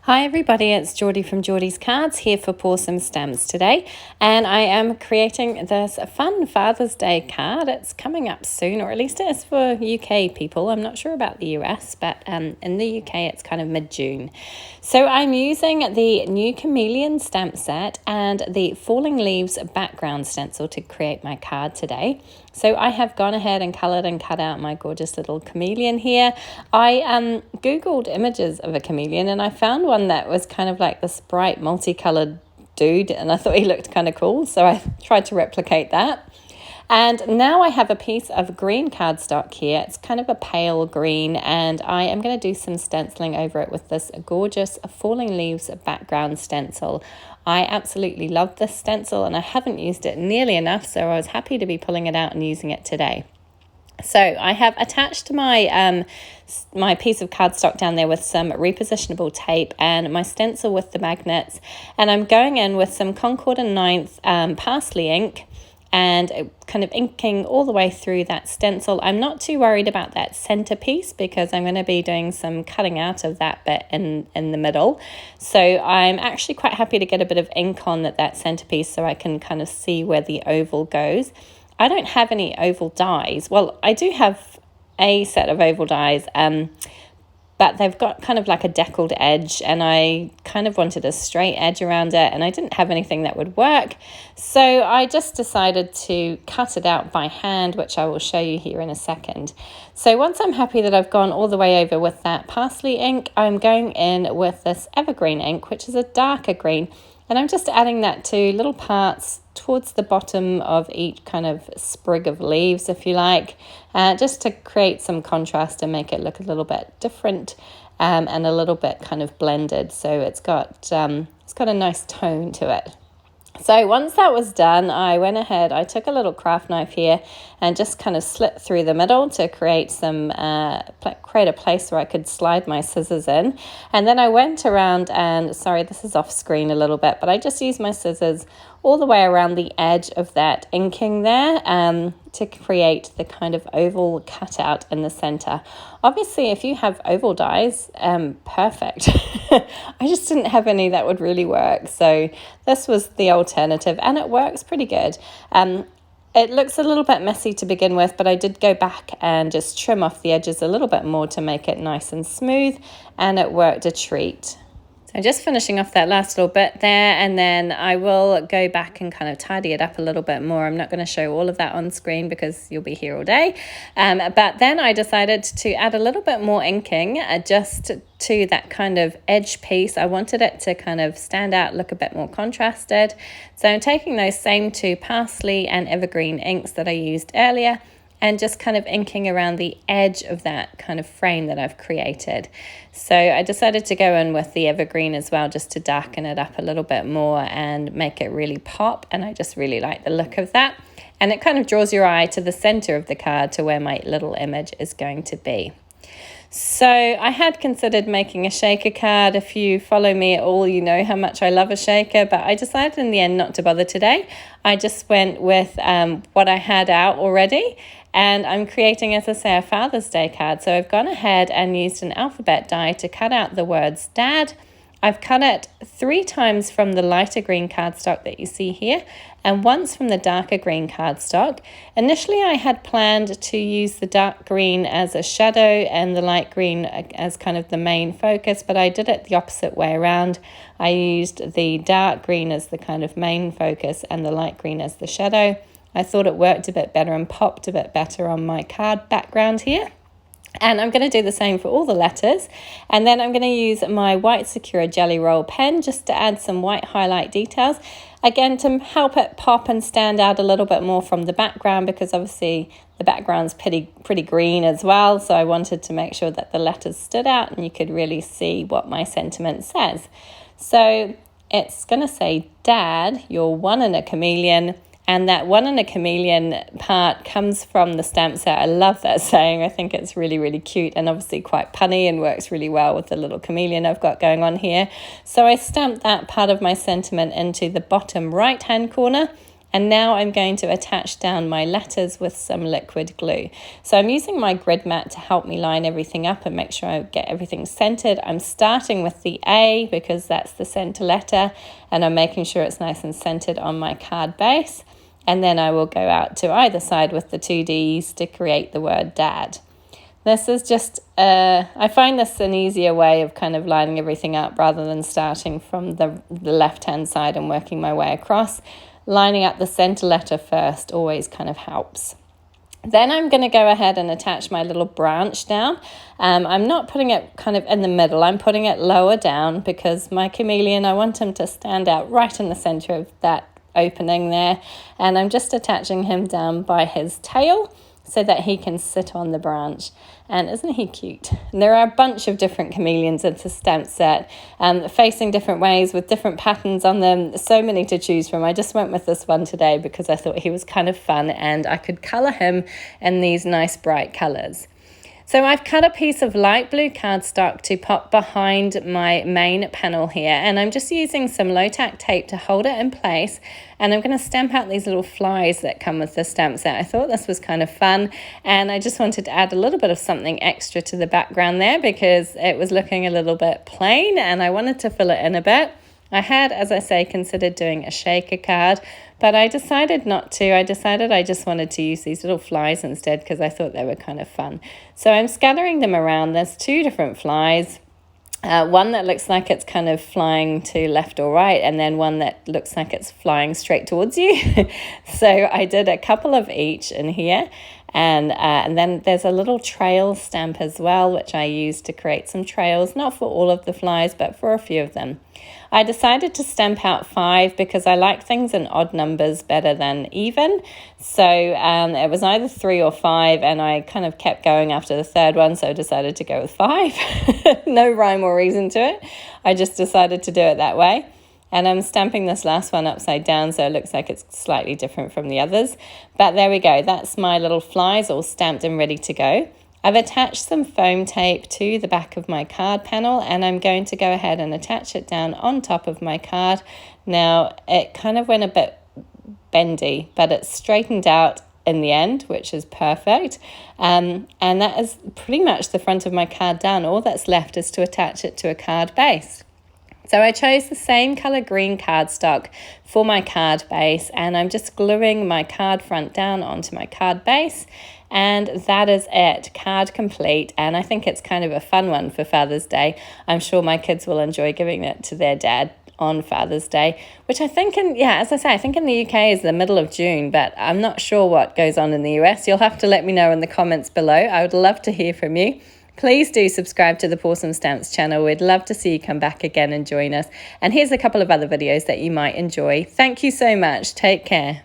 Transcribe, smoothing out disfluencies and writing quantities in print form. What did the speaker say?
Hi everybody, it's Geordie from Geordie's Cards here for Pawsome Stems today, and I am creating this fun Father's Day card. It's coming up soon, or at least it is for UK people. I'm not sure about the US, but in the UK it's kind of mid-June. So I'm using the new Chameleon stamp set and the Falling Leaves background stencil to create my card today. So I have gone ahead and coloured and cut out my gorgeous little chameleon here. I Googled images of a chameleon and I found one that was kind of like this bright multicoloured dude, and I thought he looked kind of cool, so I tried to replicate that. And now I have a piece of green cardstock here. It's kind of a pale green, and I am going to do some stenciling over it with this gorgeous Falling Leaves background stencil. I absolutely love this stencil and I haven't used it nearly enough, so I was happy to be pulling it out and using it today. So I have attached my my piece of cardstock down there with some repositionable tape and my stencil with the magnets, and I'm going in with some Concord and Ninth parsley ink and kind of inking all the way through that stencil. I'm not too worried about that centerpiece because I'm going to be doing some cutting out of that bit in the middle. So I'm actually quite happy to get a bit of ink on that centerpiece so I can kind of see where the oval goes. I don't have any oval dies. Well, I do have a set of oval dies, but they've got kind of like a deckled edge, and I kind of wanted a straight edge around it, and I didn't have anything that would work. So I just decided to cut it out by hand, which I will show you here in a second. So once I'm happy that I've gone all the way over with that parsley ink, I'm going in with this evergreen ink, which is a darker green, and I'm just adding that to little parts towards the bottom of each kind of sprig of leaves, if you like, just to create some contrast and make it look a little bit different and a little bit kind of blended. So it's got a nice tone to it. So once that was done, I went ahead, I took a little craft knife here and just kind of slit through the middle to create create a place where I could slide my scissors in. And then I went around and, sorry, this is off screen a little bit, but I just used my scissors all the way around the edge of that inking there to create the kind of oval cutout in the center. Obviously, if you have oval dies, perfect. I just didn't have any that would really work. So this was the alternative, and it works pretty good. It looks a little bit messy to begin with, but I did go back and just trim off the edges a little bit more to make it nice and smooth, and it worked a treat. So just finishing off that last little bit there, and then I will go back and kind of tidy it up a little bit more. I'm not going to show all of that on screen because you'll be here all day. But then I decided to add a little bit more inking just to that kind of edge piece. I wanted it to kind of stand out, look a bit more contrasted. So I'm taking those same two parsley and evergreen inks that I used earlier and just kind of inking around the edge of that kind of frame that I've created. So I decided to go in with the evergreen as well, just to darken it up a little bit more and make it really pop, and I just really like the look of that. And it kind of draws your eye to the center of the card, to where my little image is going to be. So I had considered making a shaker card. If you follow me at all, you know how much I love a shaker, but I decided in the end not to bother today. I just went with what I had out already, and I'm creating, as I say, a Father's Day card. So I've gone ahead and used an alphabet die to cut out the words Dad. I've cut it 3 times from the lighter green cardstock that you see here, and once from the darker green cardstock. Initially, I had planned to use the dark green as a shadow and the light green as kind of the main focus, but I did it the opposite way around. I used the dark green as the kind of main focus and the light green as the shadow. I thought it worked a bit better and popped a bit better on my card background here. And I'm going to do the same for all the letters. And then I'm going to use my white Sakura Jelly Roll pen just to add some white highlight details. Again, to help it pop and stand out a little bit more from the background, because obviously the background's pretty green as well. So I wanted to make sure that the letters stood out and you could really see what my sentiment says. So it's going to say, Dad, you're one in a chameleon. And that one in a chameleon part comes from the stamp set. I love that saying. I think it's really, really cute and obviously quite punny and works really well with the little chameleon I've got going on here. So I stamped that part of my sentiment into the bottom right-hand corner, And now I'm going to attach down my letters with some liquid glue. So I'm using my grid mat to help me line everything up and make sure I get everything centered. I'm starting with the A because that's the center letter, and I'm making sure it's nice and centered on my card base. And then I will go out to either side with the 2 Ds to create the word dad. This is just, I find this an easier way of kind of lining everything up rather than starting from the left-hand side and working my way across. Lining up the center letter first always kind of helps. Then I'm going to go ahead and attach my little branch down. I'm not putting it kind of in the middle. I'm putting it lower down because my chameleon, I want him to stand out right in the center of that opening there. And I'm just attaching him down by his tail so that he can sit on the branch. And isn't he cute? And there are a bunch of different chameleons in the stamp set, facing different ways with different patterns on them. So many to choose from. I just went with this one today because I thought he was kind of fun and I could color him in these nice bright colors. So I've cut a piece of light blue cardstock to pop behind my main panel here, and I'm just using some low-tack tape to hold it in place, and I'm going to stamp out these little flies that come with the stamp set. I thought this was kind of fun, and I just wanted to add a little bit of something extra to the background there because it was looking a little bit plain and I wanted to fill it in a bit. I had, as I say, considered doing a shaker card, but I decided not to. I decided I just wanted to use these little flies instead because I thought they were kind of fun. So I'm scattering them around. There's 2 different flies. One that looks like it's kind of flying to left or right, and then one that looks like it's flying straight towards you. So I did a couple of each in here. And then there's a little trail stamp as well, which I used to create some trails, not for all of the flies, but for a few of them. I decided to stamp out 5 because I like things in odd numbers better than even. So it was either 3 or 5, and I kind of kept going after the third one, so I decided to go with 5. No rhyme or reason to it. I just decided to do it that way. And I'm stamping this last one upside down, so it looks like it's slightly different from the others. But there we go. That's my little flies all stamped and ready to go. I've attached some foam tape to the back of my card panel, and I'm going to go ahead and attach it down on top of my card. Now, it kind of went a bit bendy, but it's straightened out in the end, which is perfect. And that is pretty much the front of my card done. All that's left is to attach it to a card base. So I chose the same color green cardstock for my card base, and I'm just gluing my card front down onto my card base, and that is it, card complete. And I think it's kind of a fun one for Father's Day. I'm sure my kids will enjoy giving it to their dad on Father's Day, which I think as I say, I think in the UK is the middle of June, but I'm not sure what goes on in the US. You'll have to let me know in the comments below. I would love to hear from you. Please do subscribe to the Pawsome Stamps channel. We'd love to see you come back again and join us. And here's a couple of other videos that you might enjoy. Thank you so much. Take care.